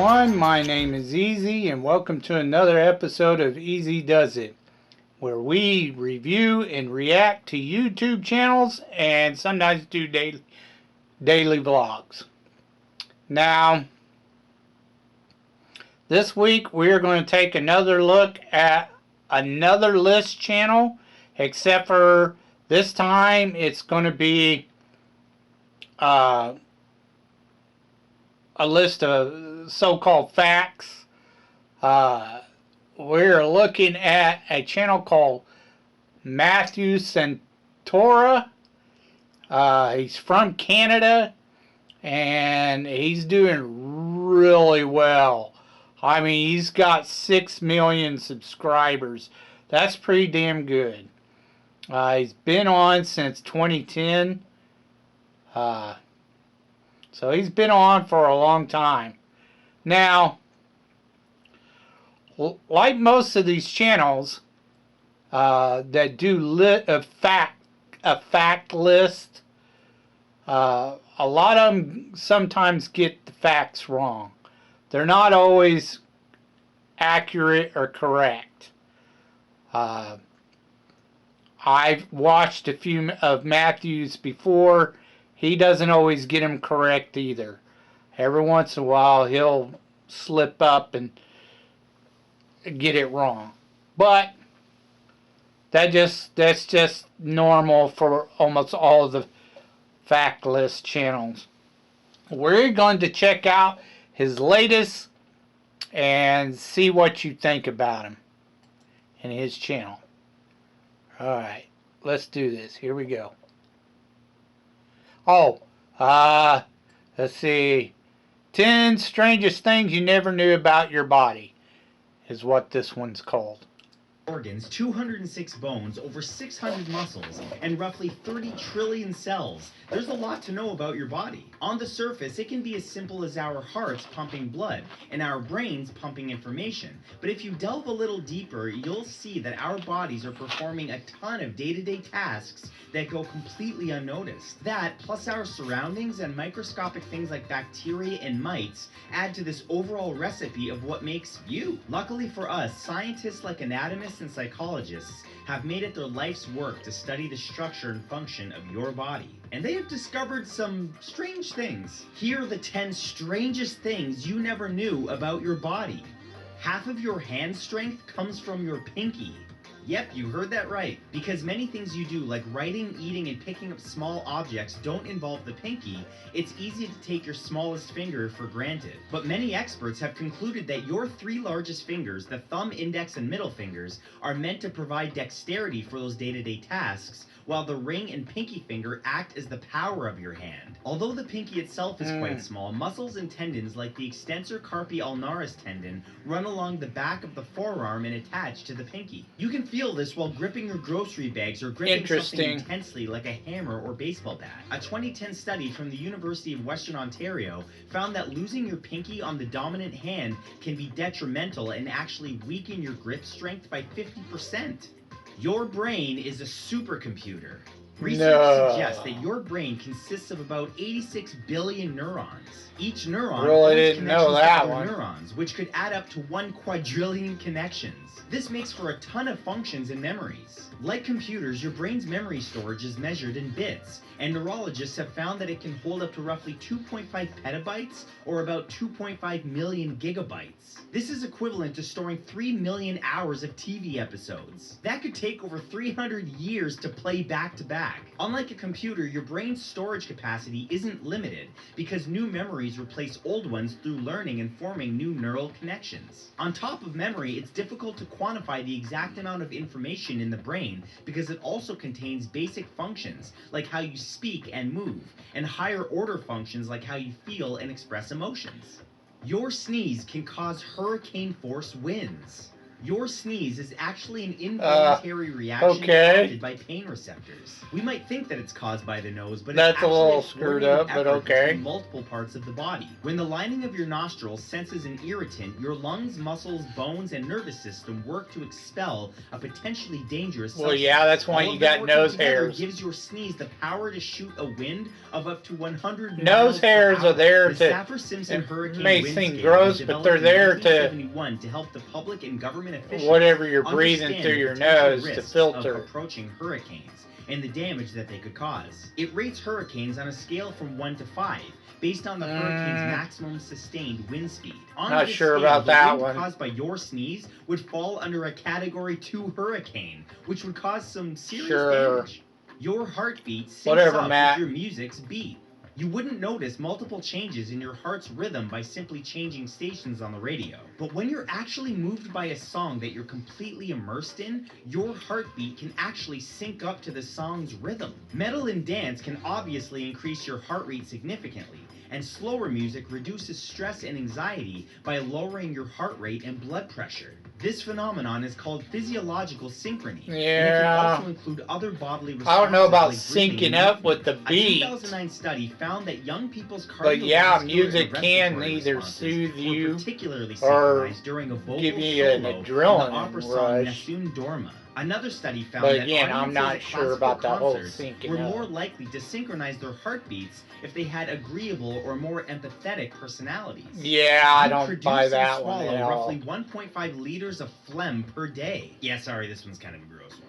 everyone, my name is Easy and welcome to another episode of Easy Does It, where we review and react to YouTube channels and sometimes do daily vlogs. Now, this week we're going to take another look at another list channel, except for this time it's going to be a list of so-called facts. We're looking at a channel called Matthew Santoro. He's from Canada and he's doing really well. I mean, he's got 6 million subscribers. That's pretty damn good. He's been on since 2010. So he's been on for a long time. Now, like most of these channels that do a fact list, a lot of them sometimes get the facts wrong. They're not always accurate or correct. I've watched a few of Matthew's before. He doesn't always get them correct either. Every once in a while he'll slip up and get it wrong. But that's just normal for almost all of the fact list channels. We're going to check out his latest and see what you think about him and his channel. Alright, let's do this. Here we go. Oh, let's see. 10 strangest things you never knew about your body is what this one's called. Organs, 206 bones, over 600 muscles, and roughly 30 trillion cells. There's a lot to know about your body. On the surface, it can be as simple as our hearts pumping blood and our brains pumping information. But if you delve a little deeper, you'll see that our bodies are performing a ton of day-to-day tasks that go completely unnoticed. That, plus our surroundings and microscopic things like bacteria and mites, add to this overall recipe of what makes you. Luckily for us, scientists like anatomists and psychologists have made it their life's work to study the structure and function of your body. And they have discovered some strange things. Here are the 10 strangest things you never knew about your body. Half of your hand strength comes from your pinky. Yep, you heard that right. Because many things you do, like writing, eating, and picking up small objects, don't involve the pinky, it's easy to take your smallest finger for granted. But many experts have concluded that your 3 largest fingers, the thumb, index, and middle fingers, are meant to provide dexterity for those day-to-day tasks, while the ring and pinky finger act as the power of your hand. Although the pinky itself is quite small, muscles and tendons like the extensor carpi ulnaris tendon run along the back of the forearm and attach to the pinky. You can feel this while gripping your grocery bags or gripping something intensely like a hammer or baseball bat. A 2010 study from the University of Western Ontario found that losing your pinky on the dominant hand can be detrimental and actually weaken your grip strength by 50%. Your brain is a supercomputer. Research suggests that your brain consists of about 86 billion neurons. Each neuron forms connections to other neurons, which could add up to 1 quadrillion connections. This makes for a ton of functions and memories. Like computers, your brain's memory storage is measured in bits, and neurologists have found that it can hold up to roughly 2.5 petabytes, or about 2.5 million gigabytes. This is equivalent to storing 3 million hours of TV episodes. That could take over 300 years to play back to back. Unlike a computer, your brain's storage capacity isn't limited, because new memories replace old ones through learning and forming new neural connections. On top of memory, it's difficult to quantify the exact amount of information in the brain because it also contains basic functions like how you speak and move, and higher order functions like how you feel and express emotions. Your sneeze can cause hurricane force winds. Your sneeze is actually an Uh, involuntary reaction okay. prompted by pain receptors. We might think that it's caused by the nose, but That's it's a actually little a screwed coordinated up, but effort okay. between multiple parts of the body. When the lining of your nostrils senses an irritant, your lungs, muscles, bones, and nervous system work to expel a potentially dangerous substance. Well, yeah, that's why All you of them got working nose together hairs. gives your sneeze the power to shoot a wind of up to 100 Nose miles hairs per hour. are there The to. Saffir-Simpson It hurricane may wind seem scale was gross, but developed they're in there to 1971 to help the public and government officials whatever you're breathing understand through the your potential nose to risks of filter. approaching hurricanes and the damage that they could cause. It rates hurricanes on a scale from 1 to 5, based on the hurricane's maximum sustained wind speed. On Not this sure scale, about the that wind one. caused by your sneeze would fall under a Category 2 hurricane, which would cause some serious Sure. damage. Your heartbeat syncs Whatever, up Matt. with your music's beat. You wouldn't notice multiple changes in your heart's rhythm by simply changing stations on the radio. But when you're actually moved by a song that you're completely immersed in, your heartbeat can actually sync up to the song's rhythm. Metal and dance can obviously increase your heart rate significantly, and slower music reduces stress and anxiety by lowering your heart rate and blood pressure. This phenomenon is called physiological synchrony, and it can Yeah. also include other bodily responses. I don't know about like breathing syncing and up with movement. the beat. A 2009 study found that young people's cardiovascular But yeah, and music can respiratory either responses soothe were you particularly or synchronized during a vocal give you an solo in adrenaline the opera song rush. Nessun Dorma. Another study found But that again, I'm audiences not at sure classical about that whole concerts syncing were up. more likely to synchronize their heartbeats if they had agreeable or more empathetic personalities. Yeah, I You don't produce buy and that one swallow at all. roughly 1.5 liters of phlegm per day. Yeah, sorry, this one's kind of a gross one.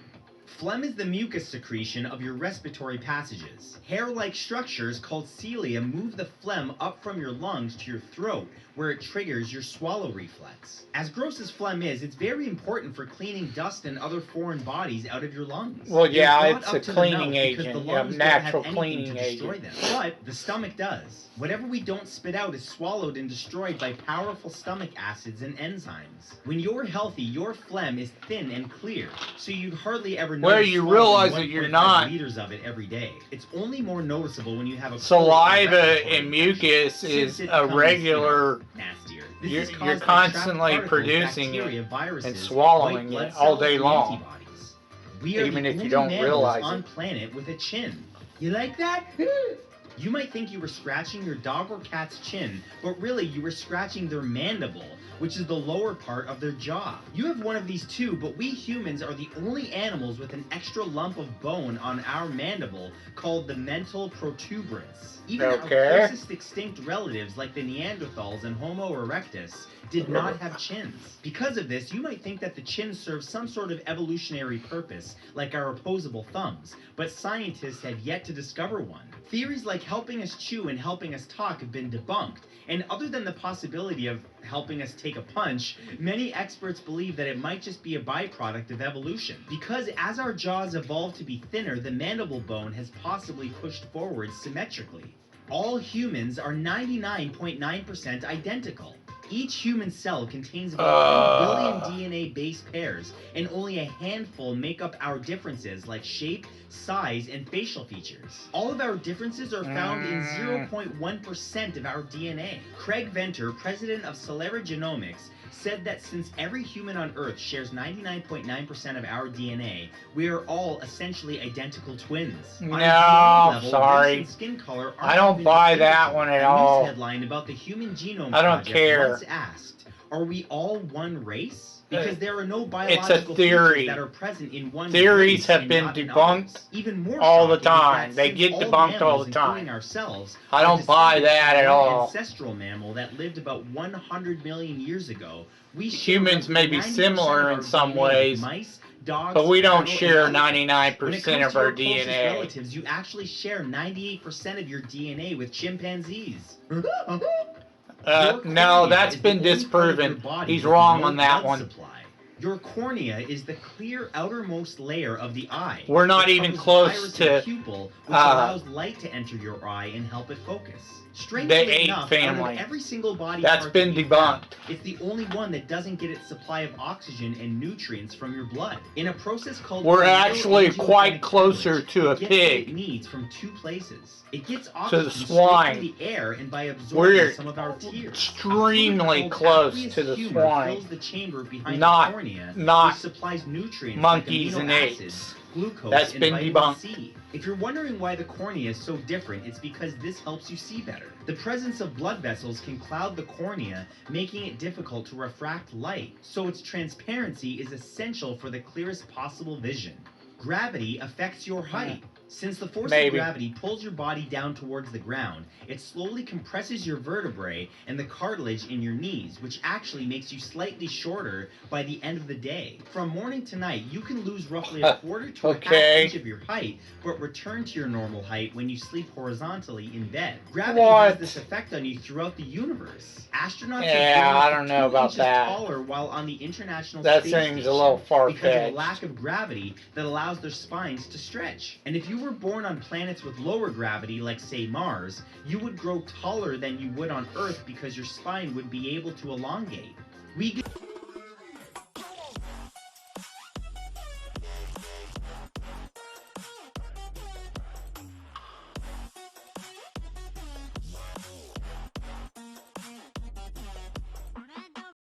Phlegm is the mucus secretion of your respiratory passages. Hair-like structures called cilia move the phlegm up from your lungs to your throat, where it triggers your swallow reflex. As gross as phlegm is, it's very important for cleaning dust and other foreign bodies out of your lungs. Well, They're yeah, brought it's up a to the cleaning mouth because agent, the a lungs natural don't have anything cleaning to destroy agent. them. But the stomach does. Whatever we don't spit out is swallowed and destroyed by powerful stomach acids and enzymes. When you're healthy, your phlegm is thin and clear, so you'd hardly ever notice Well, you swallowing realize that you're 1.5 not. liters of it every day. It's only more noticeable when you have a Saliva cold or respiratory and mucus infection, is since it a comes, regular. nastier. This You're, is you're caused by trapped constantly particles, producing bacteria, it viruses, and swallowing white blood it all cells, day and long, antibodies. We are even the if you only don't mammals realize on it. planet with a chin. You like that? You might think you were scratching your dog or cat's chin, but really you were scratching their mandible, which is the lower part of their jaw. You have one of these too, but we humans are the only animals with an extra lump of bone on our mandible called the mental protuberance. Even our closest extinct relatives like the Neanderthals and Homo erectus did not have chins. Because of this, you might think that the chin serves some sort of evolutionary purpose, like our opposable thumbs, but scientists have yet to discover one. Theories like helping us chew and helping us talk have been debunked, and other than the possibility of helping us take a punch, many experts believe that it might just be a byproduct of evolution. Because as our jaws evolved to be thinner, the mandible bone has possibly pushed forward symmetrically. All humans are 99.9% identical. Each human cell contains about 3 billion DNA base pairs, and only a handful make up our differences like shape, size, and facial features. All of our differences are found in 0.1% of our DNA. Craig Venter, president of Celera Genomics, said that since every human on Earth shares 99.9% of our DNA, we are all essentially identical twins. No, Level, sorry. race and skin color I don't buy that one at all. A news headline about the Human Genome I don't Project care. once asked, "Are we all one race?" Because there are no It's biological a theory. features that are present in one Theories race have and been not in debunked others. Even more all the shocking is that time. They since get all debunked all mammals, the time. including ourselves, I are don't buy descended that from at one all. ancestral mammal that lived about 100 million years ago, we share Humans roughly may be 90% similar of in our some DNA with ways, mice, dogs, but we don't cattle, and share elephants. 99% When it comes of to our your closest DNA. relatives, you actually share 98% of your DNA with chimpanzees. No, that's been disproven. He's wrong on that one. Your cornea is the clear outermost layer of the eye. We're not It even covers close iris to, and pupil, which allows light to enter your eye and help it focus. Strangely the ape enough, family. out of every single body That's part been that you have, debunked. it's the only one that doesn't get its supply of oxygen and nutrients from your blood. In a process called We're actually quite angiogenic closer hemorrhage, to a it gets what it pig. needs from two places. It gets To oxygen the straight swine. from the air and by absorbing We're some of our tears. extremely A fluid close called to the aqueous humor swine. fills the chamber behind Not the cornea cornea, not which supplies nutrients monkeys like and amino apes. acids, glucose, That's and been vitamin debunked. C. If you're wondering why the cornea is so different, it's because this helps you see better. The presence of blood vessels can cloud the cornea, making it difficult to refract light, so its transparency is essential for the clearest possible vision. Gravity affects your height. Since the force of gravity pulls your body down towards the ground, it slowly compresses your vertebrae and the cartilage in your knees, which actually makes you slightly shorter by the end of the day. From morning to night, you can lose roughly a quarter to a half inch of your height, but return to your normal height when you sleep horizontally in bed. Gravity has this effect on you throughout the universe. Astronauts I don't know about 2 inches that. taller while on the International That Space seems Station a little far-fetched. because of a lack of gravity that allows their spines to stretch. And if you were born on planets with lower gravity, like say Mars, you would grow taller than you would on Earth because your spine would be able to elongate. We get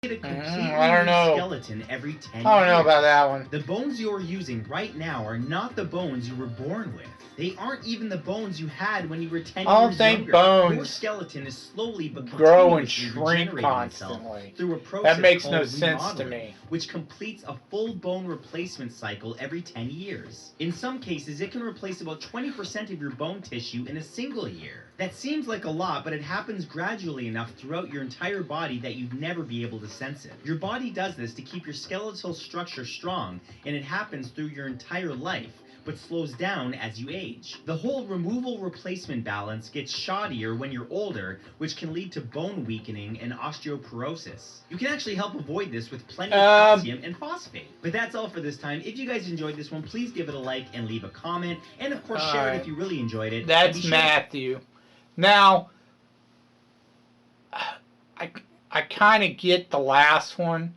a completely new skeleton every 10 years. I don't know about that one. The bones you're using right now are not the bones you were born with. They aren't even the bones you had when you were 10 years younger. I don't think bones your skeleton is slowly but grow and continuously shrink regenerating constantly. itself through a process That makes called no sense to remodeling, me. which completes a full bone replacement cycle every 10 years. In some cases, it can replace about 20% of your bone tissue in a single year. That seems like a lot, but it happens gradually enough throughout your entire body that you'd never be able to sense it. Your body does this to keep your skeletal structure strong, and it happens through your entire life, but slows down as you age. The whole removal-replacement balance gets shoddier when you're older, which can lead to bone weakening and osteoporosis. You can actually help avoid this with plenty of calcium and phosphate. But that's all for this time. If you guys enjoyed this one, please give it a like and leave a comment, and of course share it if you really enjoyed it. That's Matthew. Now, I kind of get the last one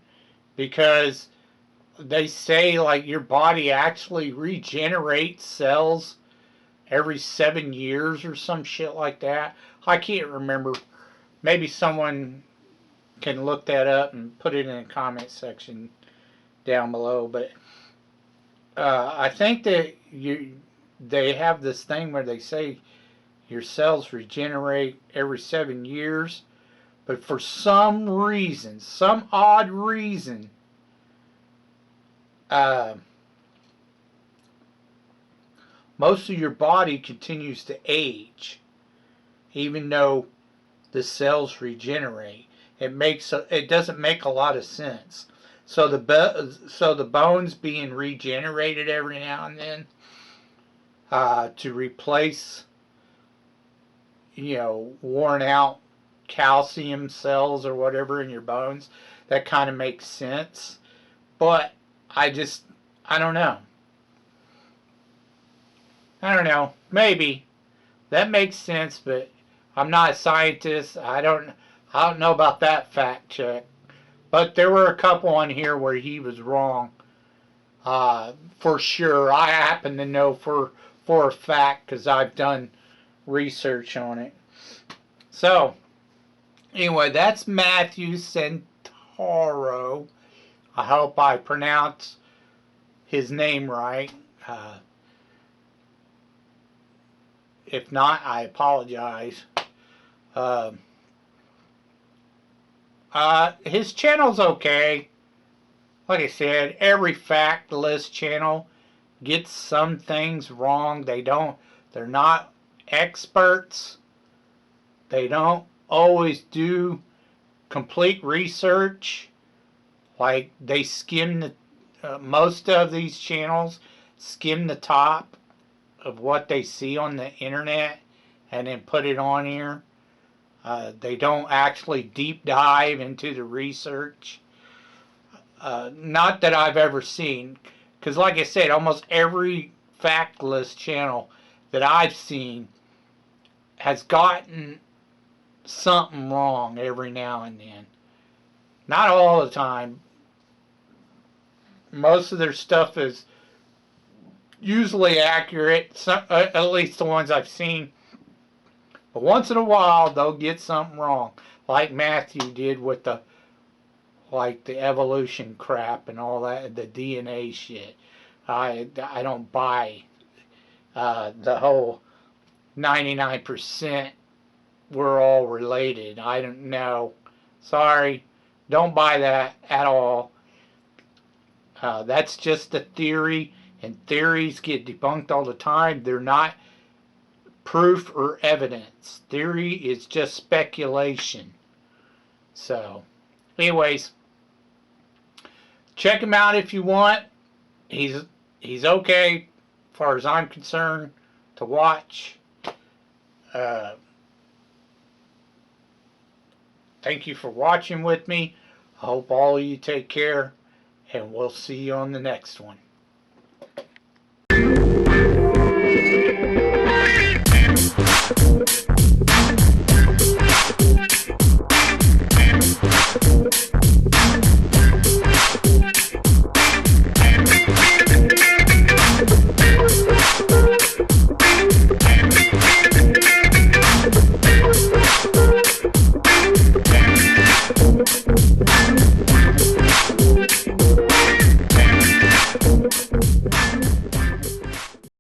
because they say like your body actually regenerates cells every 7 years or some shit like that. I can't remember. Maybe someone can look that up and put it in the comment section down below. But I think that they have this thing where they say your cells regenerate every 7 years. But for some reason, some odd reason, most of your body continues to age, even though the cells regenerate. It doesn't make a lot of sense. So the bones being regenerated every now and then to replace, worn out calcium cells or whatever in your bones, that kind of makes sense. But I don't know. Maybe that makes sense, but I'm not a scientist. I don't know about that fact check. But there were a couple on here where he was wrong. For sure. I happen to know for a fact because I've done research on it. So, anyway, that's Matthew Santoro. I hope I pronounced his name right. If not, I apologize. His channel's okay. Like I said, every fact list channel gets some things wrong. They're not experts. They don't always do complete research. Like they skim most of these channels skim the top of what they see on the internet and then put it on here. They don't actually deep dive into the research. Not that I've ever seen, because like I said, almost every fact list channel that I've seen has gotten something wrong every now and then. Not all the time. Most of their stuff is usually accurate, at least the ones I've seen. But once in a while, they'll get something wrong, like Matthew did with the like the evolution crap and all that, the DNA shit. I don't buy the whole 99% we're all related. I don't know. Sorry, don't buy that at all. That's just a theory, and theories get debunked all the time. They're not proof or evidence. Theory is just speculation. So, anyways, check him out if you want. He's he's okay, as far as I'm concerned, to watch. Uh, Thank you for watching with me. I hope all of you take care, and we'll see you on the next one.